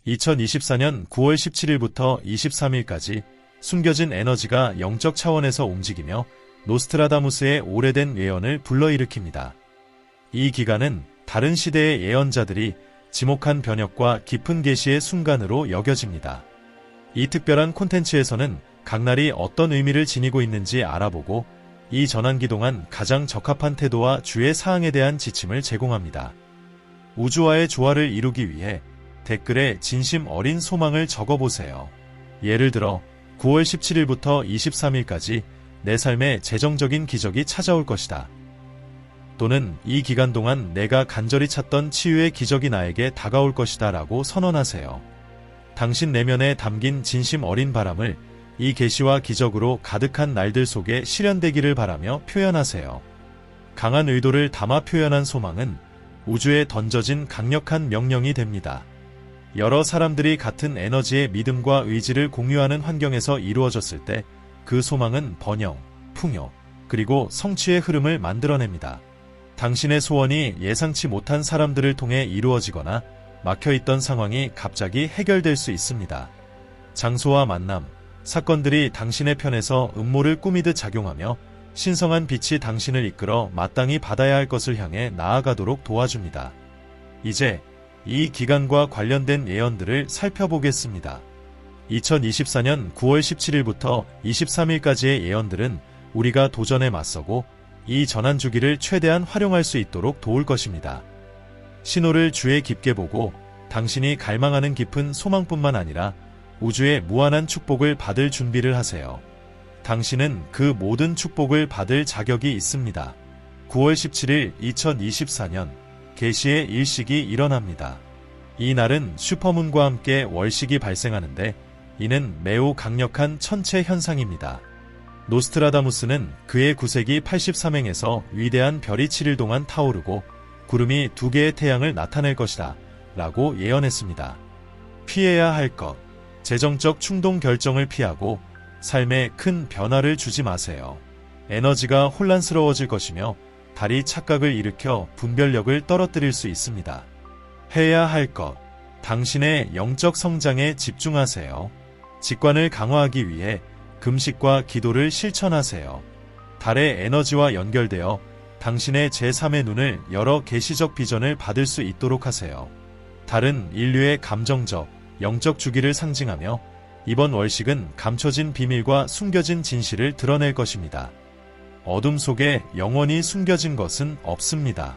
2024년 9월 17일부터 23일까지 숨겨진 에너지가 영적 차원에서 움직이며 노스트라다무스의 오래된 예언을 불러일으킵니다. 이 기간은 다른 시대의 예언자들이 지목한 변혁과 깊은 계시의 순간으로 여겨집니다. 이 특별한 콘텐츠에서는 각 날이 어떤 의미를 지니고 있는지 알아보고 이 전환기 동안 가장 적합한 태도와 주의 사항에 대한 지침을 제공합니다. 우주와의 조화를 이루기 위해 댓글에 진심 어린 소망을 적어보세요. 예를 들어 9월 17일부터 23일까지 내 삶에 재정적인 기적이 찾아올 것이다. 또는 이 기간 동안 내가 간절히 찾던 치유의 기적이 나에게 다가올 것이다 라고 선언하세요. 당신 내면에 담긴 진심 어린 바람을 이 계시와 기적으로 가득한 날들 속에 실현되기를 바라며 표현하세요. 강한 의도를 담아 표현한 소망은 우주에 던져진 강력한 명령이 됩니다. 여러 사람들이 같은 에너지의 믿음과 의지를 공유하는 환경에서 이루어졌을 때 그 소망은 번영, 풍요, 그리고 성취의 흐름을 만들어냅니다. 당신의 소원이 예상치 못한 사람들을 통해 이루어지거나 막혀있던 상황이 갑자기 해결될 수 있습니다. 장소와 만남, 사건들이 당신의 편에서 음모를 꾸미듯 작용하며 신성한 빛이 당신을 이끌어 마땅히 받아야 할 것을 향해 나아가도록 도와줍니다. 이제 이 기간과 관련된 예언들을 살펴보겠습니다. 2024년 9월 17일부터 23일까지의 예언들은 우리가 도전에 맞서고 이 전환 주기를 최대한 활용할 수 있도록 도울 것입니다. 신호를 주의 깊게 보고 당신이 갈망하는 깊은 소망뿐만 아니라 우주의 무한한 축복을 받을 준비를 하세요. 당신은 그 모든 축복을 받을 자격이 있습니다. 9월 17일 2024년 계시의 일식이 일어납니다. 이 날은 슈퍼문과 함께 월식이 발생하는데 이는 매우 강력한 천체 현상입니다. 노스트라다무스는 그의 구세기 83행에서 위대한 별이 7일 동안 타오르고 구름이 2개의 태양을 나타낼 것이다 라고 예언했습니다. 피해야 할 것, 재정적 충동 결정을 피하고 삶에 큰 변화를 주지 마세요. 에너지가 혼란스러워질 것이며 달이 착각을 일으켜 분별력을 떨어뜨릴 수 있습니다. 해야 할 것, 당신의 영적 성장에 집중하세요. 직관을 강화하기 위해 금식과 기도를 실천하세요. 달의 에너지와 연결되어 당신의 제3의 눈을 열어 계시적 비전을 받을 수 있도록 하세요. 달은 인류의 감정적, 영적 주기를 상징하며 이번 월식은 감춰진 비밀과 숨겨진 진실을 드러낼 것입니다. 어둠 속에 영원히 숨겨진 것은 없습니다.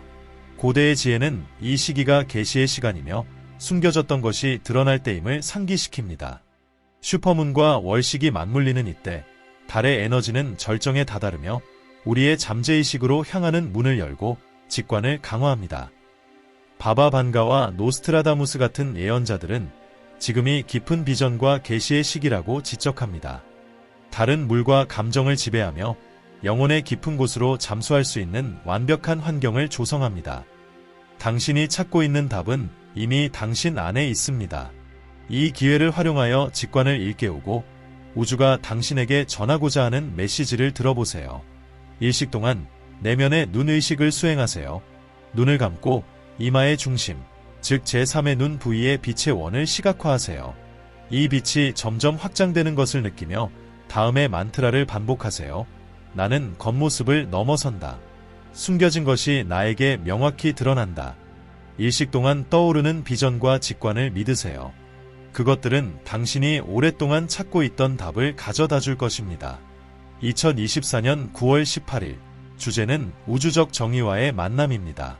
고대의 지혜는 이 시기가 계시의 시간이며 숨겨졌던 것이 드러날 때임을 상기시킵니다. 슈퍼문과 월식이 맞물리는 이때 달의 에너지는 절정에 다다르며 우리의 잠재의식으로 향하는 문을 열고 직관을 강화합니다. 바바 반가와 노스트라다무스 같은 예언자들은 지금이 깊은 비전과 계시의 시기라고 지적합니다. 달은 물과 감정을 지배하며 영혼의 깊은 곳으로 잠수할 수 있는 완벽한 환경을 조성합니다. 당신이 찾고 있는 답은 이미 당신 안에 있습니다. 이 기회를 활용하여 직관을 일깨우고 우주가 당신에게 전하고자 하는 메시지를 들어보세요. 일식 동안 내면의 눈의식을 수행하세요. 눈을 감고 이마의 중심, 즉 제3의 눈 부위의 빛의 원을 시각화하세요. 이 빛이 점점 확장되는 것을 느끼며 다음의 만트라를 반복하세요. 나는 겉모습을 넘어선다. 숨겨진 것이 나에게 명확히 드러난다. 일식 동안 떠오르는 비전과 직관을 믿으세요. 그것들은 당신이 오랫동안 찾고 있던 답을 가져다 줄 것입니다. 2024년 9월 18일, 주제는 우주적 정의와의 만남입니다.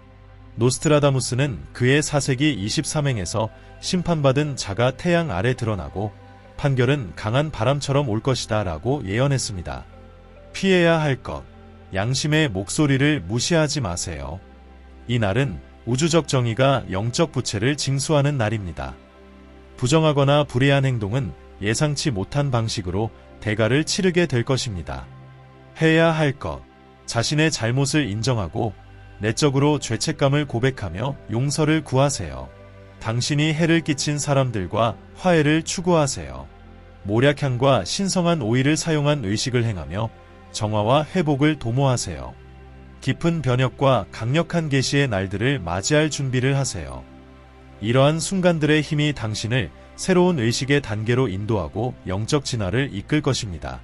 노스트라다무스는 그의 사세기 23행에서 심판받은 자가 태양 아래 드러나고 판결은 강한 바람처럼 올 것이다 라고 예언했습니다. 피해야 할 것, 양심의 목소리를 무시하지 마세요. 이 날은 우주적 정의가 영적 부채를 징수하는 날입니다. 부정하거나 불의한 행동은 예상치 못한 방식으로 대가를 치르게 될 것입니다. 해야 할 것, 자신의 잘못을 인정하고 내적으로 죄책감을 고백하며 용서를 구하세요. 당신이 해를 끼친 사람들과 화해를 추구하세요. 모략향과 신성한 오일을 사용한 의식을 행하며 정화와 회복을 도모하세요. 깊은 변혁과 강력한 계시의 날들을 맞이할 준비를 하세요. 이러한 순간들의 힘이 당신을 새로운 의식의 단계로 인도하고 영적 진화를 이끌 것입니다.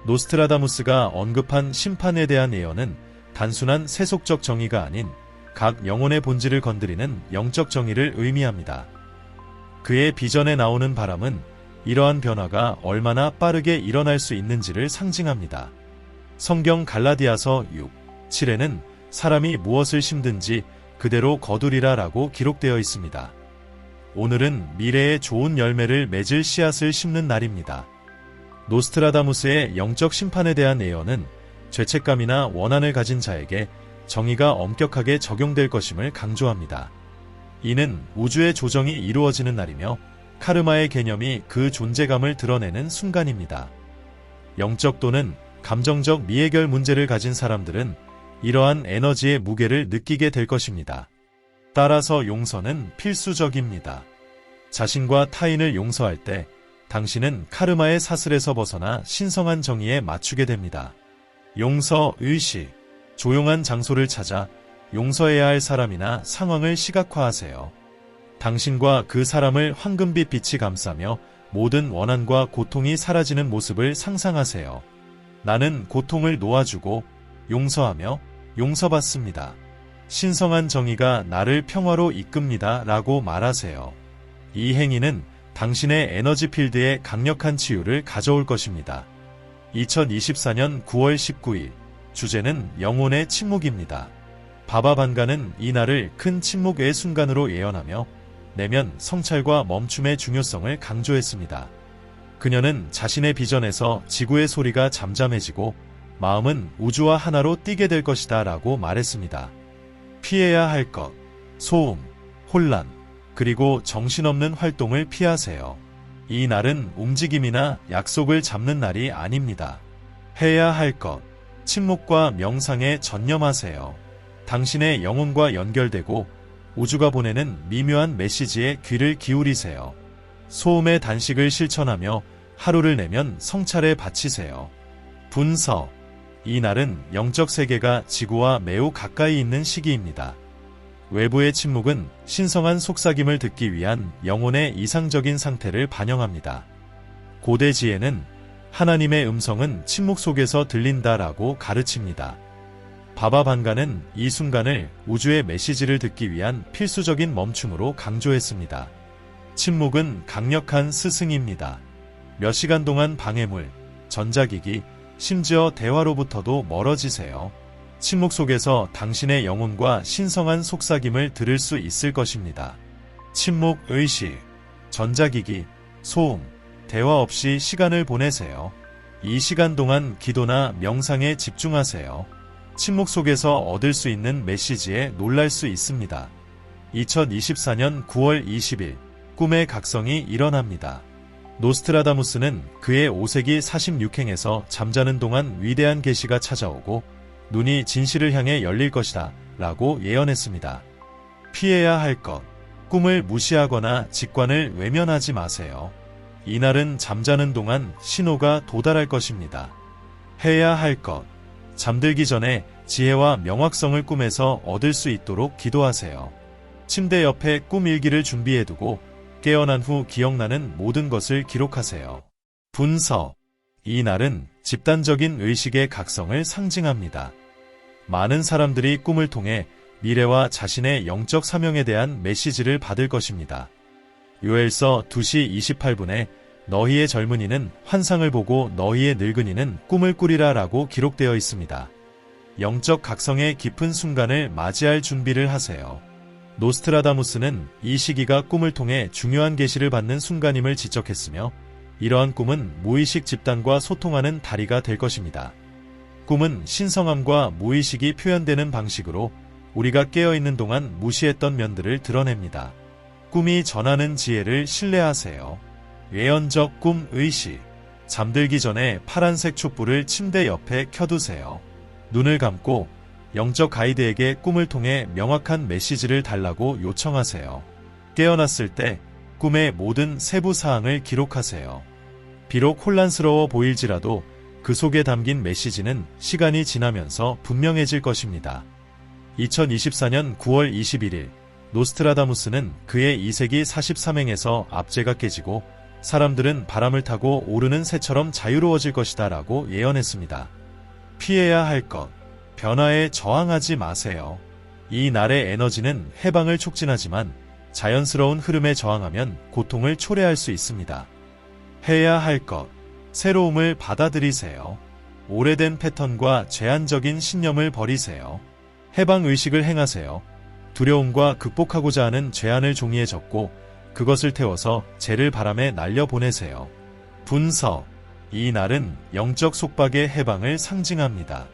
노스트라다무스가 언급한 심판에 대한 예언은 단순한 세속적 정의가 아닌 각 영혼의 본질을 건드리는 영적 정의를 의미합니다. 그의 비전에 나오는 바람은 이러한 변화가 얼마나 빠르게 일어날 수 있는지를 상징합니다. 성경 갈라디아서 6, 7에는 사람이 무엇을 심든지 그대로 거두리라 라고 기록되어 있습니다. 오늘은 미래의 좋은 열매를 맺을 씨앗을 심는 날입니다. 노스트라다무스의 영적 심판에 대한 예언은 죄책감이나 원한을 가진 자에게 정의가 엄격하게 적용될 것임을 강조합니다. 이는 우주의 조정이 이루어지는 날이며 카르마의 개념이 그 존재감을 드러내는 순간입니다. 영적 또는 감정적 미해결 문제를 가진 사람들은 이러한 에너지의 무게를 느끼게 될 것입니다. 따라서 용서는 필수적입니다. 자신과 타인을 용서할 때 당신은 카르마의 사슬에서 벗어나 신성한 정의에 맞추게 됩니다. 용서 의식. 조용한 장소를 찾아 용서해야 할 사람이나 상황을 시각화하세요. 당신과 그 사람을 황금빛 빛이 감싸며 모든 원한과 고통이 사라지는 모습을 상상하세요. 나는 고통을 놓아주고 용서하며 용서받습니다. 신성한 정의가 나를 평화로 이끕니다. 라고 말하세요. 이 행위는 당신의 에너지 필드에 강력한 치유를 가져올 것입니다. 2024년 9월 19일 주제는 영혼의 침묵입니다. 바바 반가는 이 날을 큰 침묵의 순간으로 예언하며 내면 성찰과 멈춤의 중요성을 강조했습니다. 그녀는 자신의 비전에서 지구의 소리가 잠잠해지고 마음은 우주와 하나로 뛰게 될 것이다 라고 말했습니다. 피해야 할 것, 소음, 혼란, 그리고 정신없는 활동을 피하세요. 이 날은 움직임이나 약속을 잡는 날이 아닙니다. 해야 할 것, 침묵과 명상에 전념하세요. 당신의 영혼과 연결되고 우주가 보내는 미묘한 메시지에 귀를 기울이세요. 소음의 단식을 실천하며 하루를 내면 성찰에 바치세요. 분석. 이 날은 영적 세계가 지구와 매우 가까이 있는 시기입니다. 외부의 침묵은 신성한 속삭임을 듣기 위한 영혼의 이상적인 상태를 반영합니다. 고대 지혜는 하나님의 음성은 침묵 속에서 들린다라고 가르칩니다. 바바 반가는 이 순간을 우주의 메시지를 듣기 위한 필수적인 멈춤으로 강조했습니다. 침묵은 강력한 스승입니다. 몇 시간 동안 방해물, 전자기기, 심지어 대화로부터도 멀어지세요. 침묵 속에서 당신의 영혼과 신성한 속삭임을 들을 수 있을 것입니다. 침묵 의식, 전자기기, 소음, 대화 없이 시간을 보내세요. 이 시간 동안 기도나 명상에 집중하세요. 침묵 속에서 얻을 수 있는 메시지에 놀랄 수 있습니다. 2024년 9월 20일, 꿈의 각성이 일어납니다. 노스트라다무스는 그의 5세기 46행에서 잠자는 동안 위대한 계시가 찾아오고 눈이 진실을 향해 열릴 것이다 라고 예언했습니다. 피해야 할 것, 꿈을 무시하거나 직관을 외면하지 마세요. 이날은 잠자는 동안 신호가 도달할 것입니다. 해야 할 것, 잠들기 전에 지혜와 명확성을 꿈에서 얻을 수 있도록 기도하세요. 침대 옆에 꿈 일기를 준비해두고 깨어난 후 기억나는 모든 것을 기록하세요. 분석. 이 날은 집단적인 의식의 각성을 상징합니다. 많은 사람들이 꿈을 통해 미래와 자신의 영적 사명에 대한 메시지를 받을 것입니다. 요엘서 2시 28분에 너희의 젊은이는 환상을 보고 너희의 늙은이는 꿈을 꾸리라 라고 기록되어 있습니다. 영적 각성의 깊은 순간을 맞이할 준비를 하세요. 노스트라다무스는 이 시기가 꿈을 통해 중요한 계시를 받는 순간임을 지적했으며 이러한 꿈은 무의식 집단과 소통하는 다리가 될 것입니다. 꿈은 신성함과 무의식이 표현되는 방식으로 우리가 깨어있는 동안 무시했던 면들을 드러냅니다. 꿈이 전하는 지혜를 신뢰하세요. 예언적 꿈 의식. 잠들기 전에 파란색 촛불을 침대 옆에 켜두세요. 눈을 감고 영적 가이드에게 꿈을 통해 명확한 메시지를 달라고 요청하세요. 깨어났을 때 꿈의 모든 세부 사항을 기록하세요. 비록 혼란스러워 보일지라도 그 속에 담긴 메시지는 시간이 지나면서 분명해질 것입니다. 2024년 9월 21일 노스트라다무스는 그의 이세기 43행에서 압제가 깨지고 사람들은 바람을 타고 오르는 새처럼 자유로워질 것이다 라고 예언했습니다. 피해야 할 것, 변화에 저항하지 마세요. 이 날의 에너지는 해방을 촉진하지만 자연스러운 흐름에 저항하면 고통을 초래할 수 있습니다. 해야 할 것, 새로움을 받아들이세요. 오래된 패턴과 제한적인 신념을 버리세요. 해방의식을 행하세요. 두려움과 극복하고자 하는 죄안을 종이에 적고 그것을 태워서 재를 바람에 날려보내세요. 분서, 이 날은 영적 속박의 해방을 상징합니다.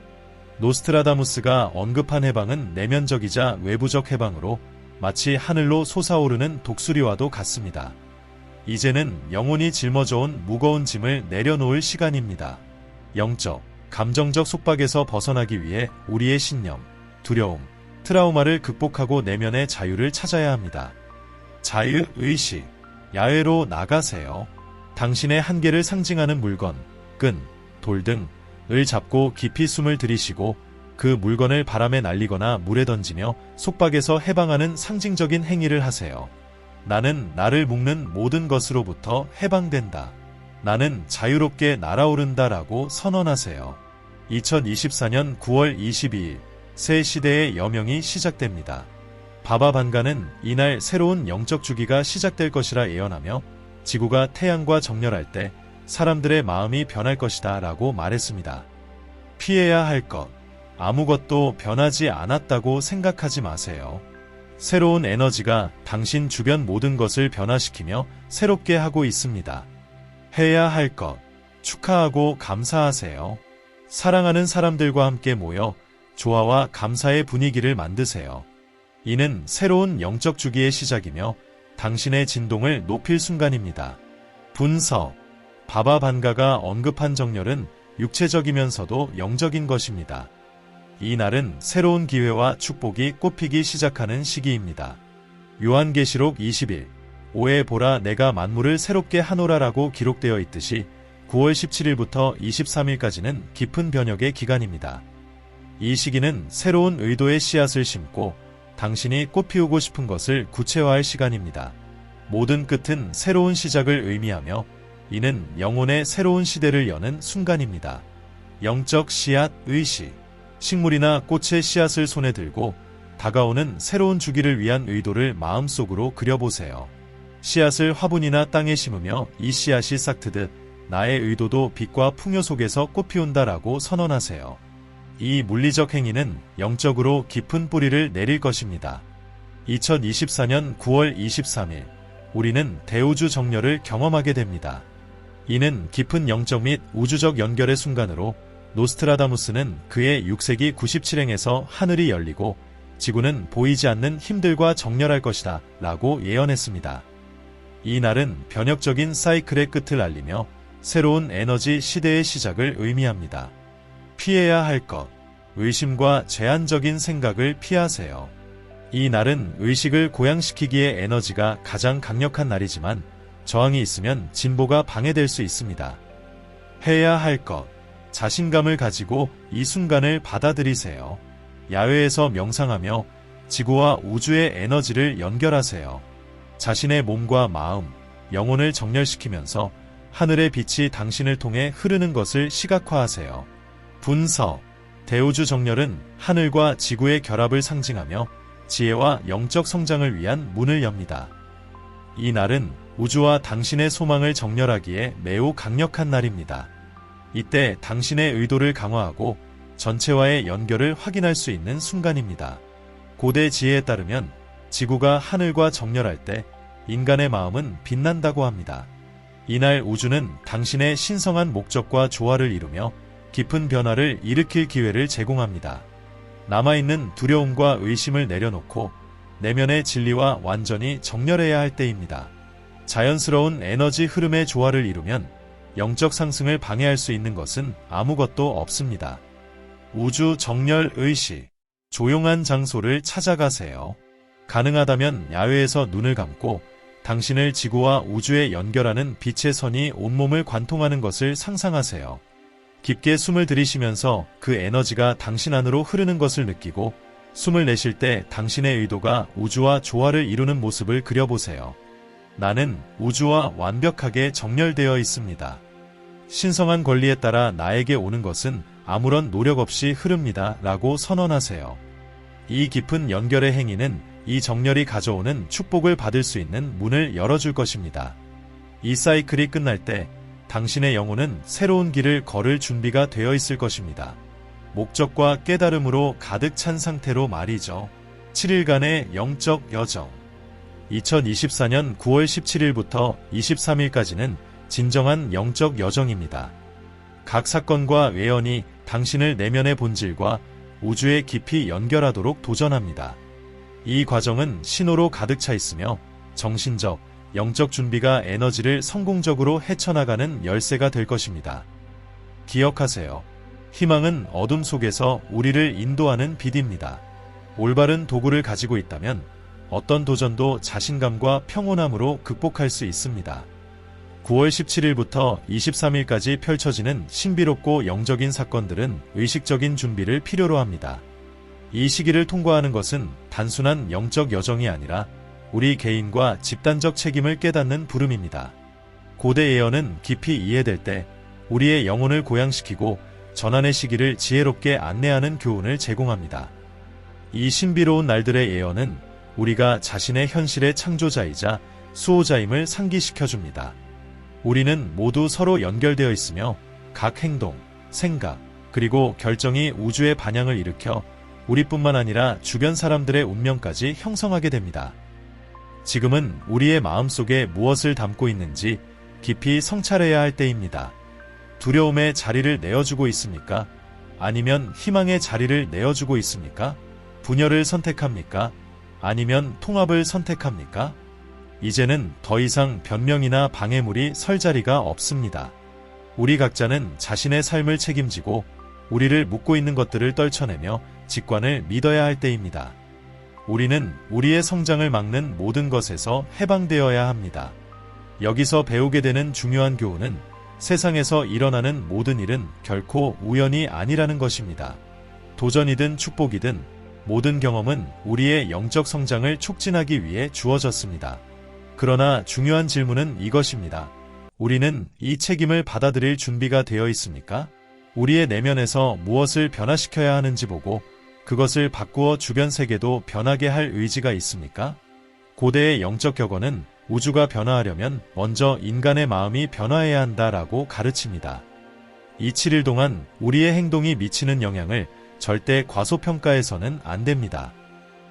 노스트라다무스가 언급한 해방은 내면적이자 외부적 해방으로 마치 하늘로 솟아오르는 독수리와도 같습니다. 이제는 영혼이 짊어져온 무거운 짐을 내려놓을 시간입니다. 영적, 감정적 속박에서 벗어나기 위해 우리의 신념, 두려움, 트라우마를 극복하고 내면의 자유를 찾아야 합니다. 자유의식, 야외로 나가세요. 당신의 한계를 상징하는 물건, 끈, 돌 등을 잡고 깊이 숨을 들이쉬고 그 물건을 바람에 날리거나 물에 던지며 속박에서 해방하는 상징적인 행위를 하세요. 나는 나를 묶는 모든 것으로부터 해방된다. 나는 자유롭게 날아오른다 라고 선언하세요. 2024년 9월 22일, 새 시대의 여명이 시작됩니다. 바바 반가는 이날 새로운 영적 주기가 시작될 것이라 예언하며 지구가 태양과 정렬할 때 사람들의 마음이 변할 것이다 라고 말했습니다. 피해야 할 것, 아무것도 변하지 않았다고 생각하지 마세요. 새로운 에너지가 당신 주변 모든 것을 변화시키며 새롭게 하고 있습니다. 해야 할 것, 축하하고 감사하세요. 사랑하는 사람들과 함께 모여 조화와 감사의 분위기를 만드세요. 이는 새로운 영적 주기의 시작이며 당신의 진동을 높일 순간입니다. 분서, 바바 반가가 언급한 정렬은 육체적이면서도 영적인 것입니다. 이 날은 새로운 기회와 축복이 꽃피기 시작하는 시기입니다. 요한계시록 20일, 오해 보라 내가 만물을 새롭게 하노라라고 기록되어 있듯이 9월 17일부터 23일까지는 깊은 변혁의 기간입니다. 이 시기는 새로운 의도의 씨앗을 심고 당신이 꽃피우고 싶은 것을 구체화할 시간입니다. 모든 끝은 새로운 시작을 의미하며 이는 영혼의 새로운 시대를 여는 순간입니다. 영적 씨앗 의식, 식물이나 꽃의 씨앗을 손에 들고 다가오는 새로운 주기를 위한 의도를 마음속으로 그려보세요. 씨앗을 화분이나 땅에 심으며 이 씨앗이 싹트듯 나의 의도도 빛과 풍요 속에서 꽃피운다라고 선언하세요. 이 물리적 행위는 영적으로 깊은 뿌리를 내릴 것입니다. 2024년 9월 23일, 우리는 대우주 정렬을 경험하게 됩니다. 이는 깊은 영적 및 우주적 연결의 순간으로 노스트라다무스는 그의 6세기 97행에서 하늘이 열리고 지구는 보이지 않는 힘들과 정렬할 것이다 라고 예언했습니다. 이 날은 변혁적인 사이클의 끝을 알리며 새로운 에너지 시대의 시작을 의미합니다. 피해야 할 것, 의심과 제한적인 생각을 피하세요. 이 날은 의식을 고양시키기에 에너지가 가장 강력한 날이지만 저항이 있으면 진보가 방해될 수 있습니다. 해야 할 것, 자신감을 가지고 이 순간을 받아들이세요. 야외에서 명상하며 지구와 우주의 에너지를 연결하세요. 자신의 몸과 마음, 영혼을 정렬시키면서 하늘의 빛이 당신을 통해 흐르는 것을 시각화하세요. 분서, 대우주 정렬은 하늘과 지구의 결합을 상징하며 지혜와 영적 성장을 위한 문을 엽니다. 이 날은 우주와 당신의 소망을 정렬하기에 매우 강력한 날입니다. 이때 당신의 의도를 강화하고 전체와의 연결을 확인할 수 있는 순간입니다. 고대 지혜에 따르면 지구가 하늘과 정렬할 때 인간의 마음은 빛난다고 합니다. 이날 우주는 당신의 신성한 목적과 조화를 이루며 깊은 변화를 일으킬 기회를 제공합니다. 남아있는 두려움과 의심을 내려놓고 내면의 진리와 완전히 정렬해야 할 때입니다. 자연스러운 에너지 흐름의 조화를 이루면 영적 상승을 방해할 수 있는 것은 아무것도 없습니다. 우주 정렬 의식, 조용한 장소를 찾아가세요. 가능하다면 야외에서 눈을 감고 당신을 지구와 우주에 연결하는 빛의 선이 온몸을 관통하는 것을 상상하세요. 깊게 숨을 들이쉬면서 그 에너지가 당신 안으로 흐르는 것을 느끼고 숨을 내쉴 때 당신의 의도가 우주와 조화를 이루는 모습을 그려보세요. 나는 우주와 완벽하게 정렬되어 있습니다. 신성한 권리에 따라 나에게 오는 것은 아무런 노력 없이 흐릅니다. 라고 선언하세요. 이 깊은 연결의 행위는 이 정렬이 가져오는 축복을 받을 수 있는 문을 열어줄 것입니다. 이 사이클이 끝날 때 당신의 영혼은 새로운 길을 걸을 준비가 되어 있을 것입니다. 목적과 깨달음으로 가득 찬 상태로 말이죠. 7일간의 영적 여정. 2024년 9월 17일부터 23일까지는 진정한 영적 여정입니다. 각 사건과 외연이 당신을 내면의 본질과 우주에 깊이 연결하도록 도전합니다. 이 과정은 신호로 가득 차 있으며 정신적, 영적 준비가 에너지를 성공적으로 헤쳐나가는 열쇠가 될 것입니다. 기억하세요. 희망은 어둠 속에서 우리를 인도하는 빛입니다. 올바른 도구를 가지고 있다면 어떤 도전도 자신감과 평온함으로 극복할 수 있습니다. 9월 17일부터 23일까지 펼쳐지는 신비롭고 영적인 사건들은 의식적인 준비를 필요로 합니다. 이 시기를 통과하는 것은 단순한 영적 여정이 아니라 우리 개인과 집단적 책임을 깨닫는 부름입니다. 고대 예언은 깊이 이해될 때 우리의 영혼을 고양시키고 전환의 시기를 지혜롭게 안내하는 교훈을 제공합니다. 이 신비로운 날들의 예언은 우리가 자신의 현실의 창조자이자 수호자임을 상기시켜줍니다. 우리는 모두 서로 연결되어 있으며 각 행동, 생각, 그리고 결정이 우주의 반향을 일으켜 우리뿐만 아니라 주변 사람들의 운명까지 형성하게 됩니다. 지금은 우리의 마음속에 무엇을 담고 있는지 깊이 성찰해야 할 때입니다. 두려움의 자리를 내어주고 있습니까? 아니면 희망의 자리를 내어주고 있습니까? 분열을 선택합니까? 아니면 통합을 선택합니까? 이제는 더 이상 변명이나 방해물이 설 자리가 없습니다. 우리 각자는 자신의 삶을 책임지고 우리를 묶고 있는 것들을 떨쳐내며 직관을 믿어야 할 때입니다. 우리는 우리의 성장을 막는 모든 것에서 해방되어야 합니다. 여기서 배우게 되는 중요한 교훈은 세상에서 일어나는 모든 일은 결코 우연이 아니라는 것입니다. 도전이든 축복이든 모든 경험은 우리의 영적 성장을 촉진하기 위해 주어졌습니다. 그러나 중요한 질문은 이것입니다. 우리는 이 책임을 받아들일 준비가 되어 있습니까? 우리의 내면에서 무엇을 변화시켜야 하는지 보고 그것을 바꾸어 주변 세계도 변하게 할 의지가 있습니까? 고대의 영적 격언은 우주가 변화하려면 먼저 인간의 마음이 변화해야 한다라고 가르칩니다. 이 7일 동안 우리의 행동이 미치는 영향을 절대 과소평가해서는 안 됩니다.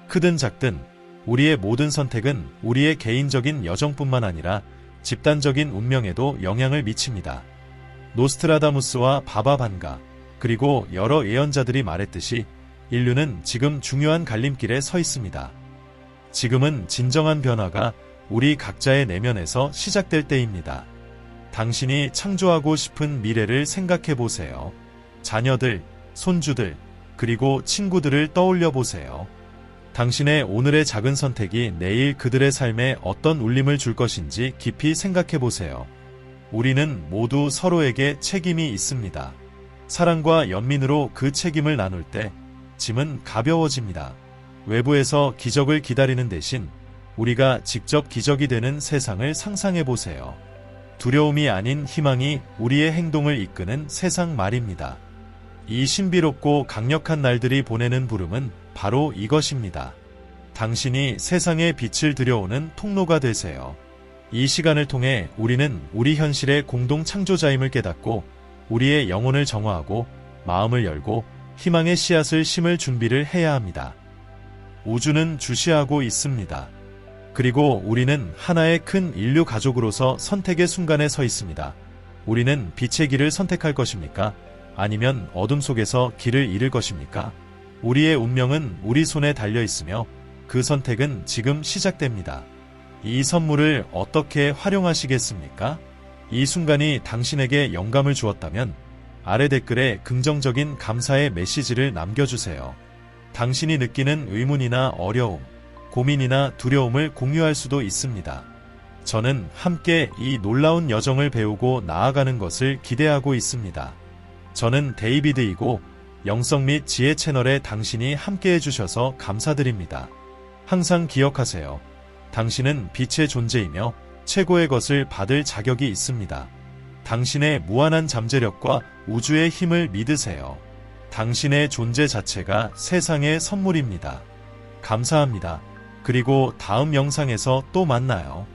크든 작든 우리의 모든 선택은 우리의 개인적인 여정뿐만 아니라 집단적인 운명에도 영향을 미칩니다. 노스트라다무스와 바바 반가, 그리고 여러 예언자들이 말했듯이 인류는 지금 중요한 갈림길에 서 있습니다. 지금은 진정한 변화가 우리 각자의 내면에서 시작될 때입니다. 당신이 창조하고 싶은 미래를 생각해 보세요. 자녀들, 손주들, 그리고 친구들을 떠올려 보세요. 당신의 오늘의 작은 선택이 내일 그들의 삶에 어떤 울림을 줄 것인지 깊이 생각해 보세요. 우리는 모두 서로에게 책임이 있습니다. 사랑과 연민으로 그 책임을 나눌 때 짐은 가벼워집니다. 외부에서 기적을 기다리는 대신 우리가 직접 기적이 되는 세상을 상상해 보세요. 두려움이 아닌 희망이 우리의 행동을 이끄는 세상 말입니다. 이 신비롭고 강력한 날들이 보내는 부름은 바로 이것입니다. 당신이 세상에 빛을 들여오는 통로가 되세요. 이 시간을 통해 우리는 우리 현실의 공동 창조자임을 깨닫고 우리의 영혼을 정화하고 마음을 열고 희망의 씨앗을 심을 준비를 해야 합니다. 우주는 주시하고 있습니다. 그리고 우리는 하나의 큰 인류 가족으로서 선택의 순간에 서 있습니다. 우리는 빛의 길을 선택할 것입니까? 아니면 어둠 속에서 길을 잃을 것입니까? 우리의 운명은 우리 손에 달려 있으며 그 선택은 지금 시작됩니다. 이 선물을 어떻게 활용하시겠습니까? 이 순간이 당신에게 영감을 주었다면 아래 댓글에 긍정적인 감사의 메시지를 남겨주세요. 당신이 느끼는 의문이나 어려움, 고민이나 두려움을 공유할 수도 있습니다. 저는 함께 이 놀라운 여정을 배우고 나아가는 것을 기대하고 있습니다. 저는 데이비드이고 영성 및 지혜 채널에 당신이 함께 해주셔서 감사드립니다. 항상 기억하세요. 당신은 빛의 존재이며 최고의 것을 받을 자격이 있습니다. 당신의 무한한 잠재력과 우주의 힘을 믿으세요. 당신의 존재 자체가 세상의 선물입니다. 감사합니다. 그리고 다음 영상에서 또 만나요.